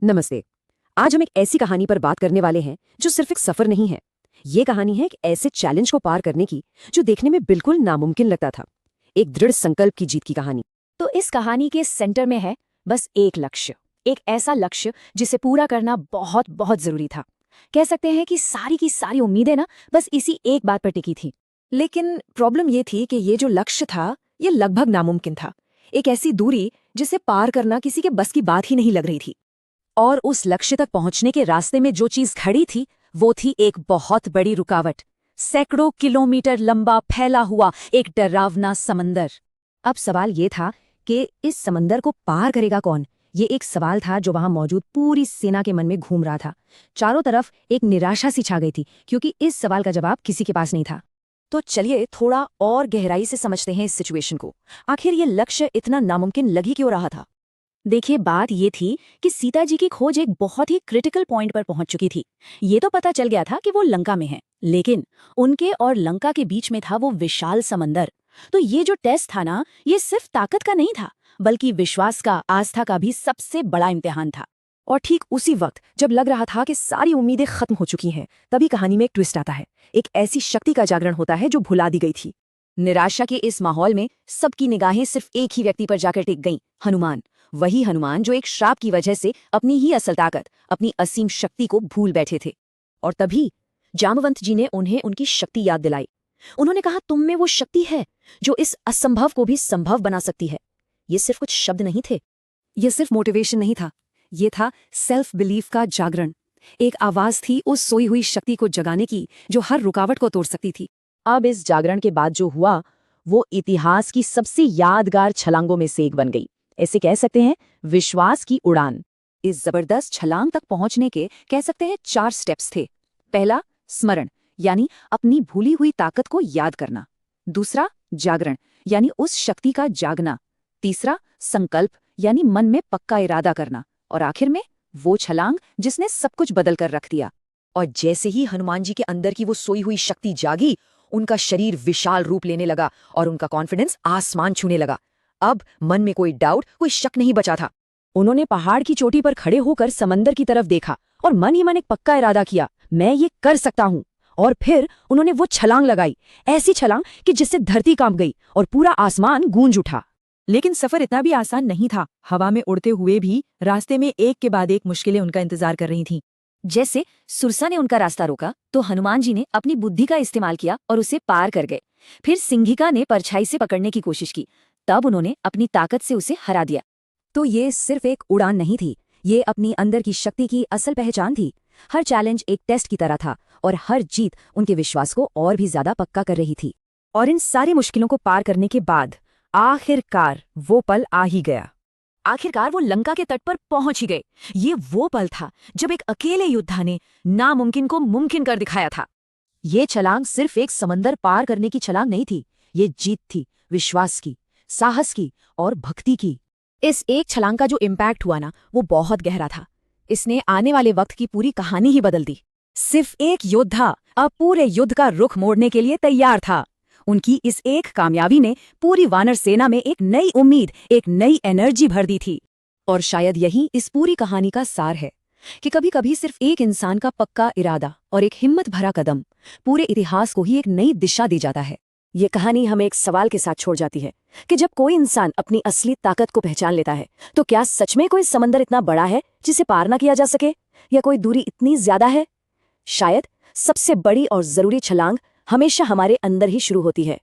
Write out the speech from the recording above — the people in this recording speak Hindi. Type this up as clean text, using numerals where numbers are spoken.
नमस्ते। आज हम एक ऐसी कहानी पर बात करने वाले हैं जो सिर्फ एक सफर नहीं है। ये कहानी है एक ऐसे चैलेंज को पार करने की जो देखने में बिल्कुल नामुमकिन लगता था। एक दृढ़ संकल्प की जीत की कहानी। तो इस कहानी के सेंटर में है बस एक लक्ष्य, एक ऐसा लक्ष्य जिसे पूरा करना बहुत बहुत जरूरी था। कह सकते हैं कि सारी की सारी उम्मीदें ना बस इसी एक बात पर टिकी थी। लेकिन प्रॉब्लम ये थी कि ये जो लक्ष्य था ये लगभग नामुमकिन था। एक ऐसी दूरी जिसे पार करना किसी के बस की बात ही नहीं लग रही थी। और उस लक्ष्य तक पहुंचने के रास्ते में जो चीज खड़ी थी वो थी एक बहुत बड़ी रुकावट। सैकड़ों किलोमीटर लंबा फैला हुआ एक डरावना समंदर। अब सवाल ये था कि इस समंदर को पार करेगा कौन। ये एक सवाल था जो वहां मौजूद पूरी सेना के मन में घूम रहा था। चारों तरफ एक निराशा सी छा गई थी क्योंकि इस सवाल का जवाब किसी के पास नहीं था। तो चलिए थोड़ा और गहराई से समझते हैं इस सिचुएशन को। आखिर ये लक्ष्य इतना नामुमकिन लग ही क्यों रहा था। देखिए, बात ये थी कि सीता जी की खोज एक बहुत ही क्रिटिकल पॉइंट पर पहुंच चुकी थी। ये तो पता चल गया था कि वो लंका में हैं, लेकिन उनके और लंका के बीच में था वो विशाल समंदर। तो ये जो टेस्ट था ना, ये सिर्फ ताकत का नहीं था, बल्कि विश्वास का, आस्था का भी सबसे बड़ा इम्तिहान था। और ठीक उसी वक्त जब लग रहा था कि सारी उम्मीदें खत्म हो चुकी हैं, तभी कहानी में एक ट्विस्ट आता है। एक ऐसी शक्ति का जागरण होता है जो भुला दी गई थी। निराशा के इस माहौल में सबकी निगाहें सिर्फ एक ही व्यक्ति पर जाकर टिक गईं, हनुमान। वही हनुमान जो एक श्राप की वजह से अपनी ही असल ताकत, अपनी असीम शक्ति को भूल बैठे थे। और तभी जामवंत जी ने उन्हें उनकी शक्ति याद दिलाई। उन्होंने कहा, तुम में वो शक्ति है जो इस असंभव को भी संभव बना सकती है। ये सिर्फ कुछ शब्द नहीं थे, ये सिर्फ मोटिवेशन नहीं था, ये था सेल्फ बिलीफ का जागरण। एक आवाज थी उस सोई हुई शक्ति को जगाने की जो हर रुकावट को तोड़ सकती थी। अब इस जागरण के बाद जो हुआ वो इतिहास की सबसे यादगार छलांगों में से एक बन गई। ऐसे कह सकते हैं विश्वास की उड़ान। इस जबरदस्त छलांग तक पहुंचने के कह सकते हैं 4 स्टेप्स थे। पहला, स्मरण, यानी अपनी भूली हुई ताकत को याद करना। दूसरा, जागरण, यानी उस शक्ति का जागना। तीसरा, संकल्प, यानी मन में पक्का इरादा करना। और आखिर में वो छलांग जिसने सब कुछ बदल कर रख दिया। और जैसे ही हनुमान जी के अंदर की वो सोई हुई शक्ति जागी, उनका शरीर विशाल रूप लेने लगा और उनका कॉन्फिडेंस आसमान छूने लगा। अब मन में कोई डाउट, कोई शक नहीं बचा था। उन्होंने पहाड़ की चोटी पर खड़े होकर समंदर की तरफ देखा और मन ही मन एक पक्का इरादा किया, मैं ये कर सकता हूँ। और फिर उन्होंने वो छलांग लगाई, ऐसी छलांग कि जिससे धरती कांप गई और पूरा आसमान गूंज उठा। लेकिन सफर इतना भी आसान नहीं था। हवा में उड़ते हुए भी रास्ते में एक के बाद एक मुश्किलें उनका इंतजार कर रही थीं। जैसे सुरसा ने उनका रास्ता रोका तो हनुमान जी ने अपनी बुद्धि का इस्तेमाल किया और उसे पार कर गए। फिर सिंघिका ने परछाई से पकड़ने की कोशिश की, तब उन्होंने अपनी ताकत से उसे हरा दिया। तो ये सिर्फ एक उड़ान नहीं थी, ये अपनी अंदर की शक्ति की असल पहचान थी। हर चैलेंज एक टेस्ट की तरह था और हर जीत उनके विश्वास को और भी ज्यादा पक्का कर रही थी। और इन सारी मुश्किलों को पार करने के बाद आखिरकार वो पल आ ही गया। आखिरकार वो लंका के तट पर पहुंच ही गए। ये वो पल था जब एक अकेले योद्धा ने नामुमकिन को मुमकिन कर दिखाया था। ये छलांग सिर्फ एक समंदर पार करने की छलांग नहीं थी, ये जीत थी विश्वास की, साहस की और भक्ति की। इस एक छलांग का जो इम्पैक्ट हुआ ना, वो बहुत गहरा था। इसने आने वाले वक्त की पूरी कहानी ही बदल दी। सिर्फ एक योद्धा अब पूरे युद्ध का रुख मोड़ने के लिए तैयार था। उनकी इस एक कामयाबी ने पूरी वानर सेना में एक नई उम्मीद, एक नई एनर्जी भर दी थी। और शायद यही इस पूरी कहानी का सार है कि कभी कभी सिर्फ एक इंसान का पक्का इरादा और एक हिम्मत भरा कदम पूरे इतिहास को ही एक नई दिशा दे जाता है। ये कहानी हमें एक सवाल के साथ छोड़ जाती है कि जब कोई इंसान अपनी असली ताकत को पहचान लेता है, तो क्या सच में कोई समंदर इतना बड़ा है जिसे पार ना किया जा सके, या कोई दूरी इतनी ज्यादा है। शायद सबसे बड़ी और जरूरी छलांग हमेशा हमारे अंदर ही शुरू होती है।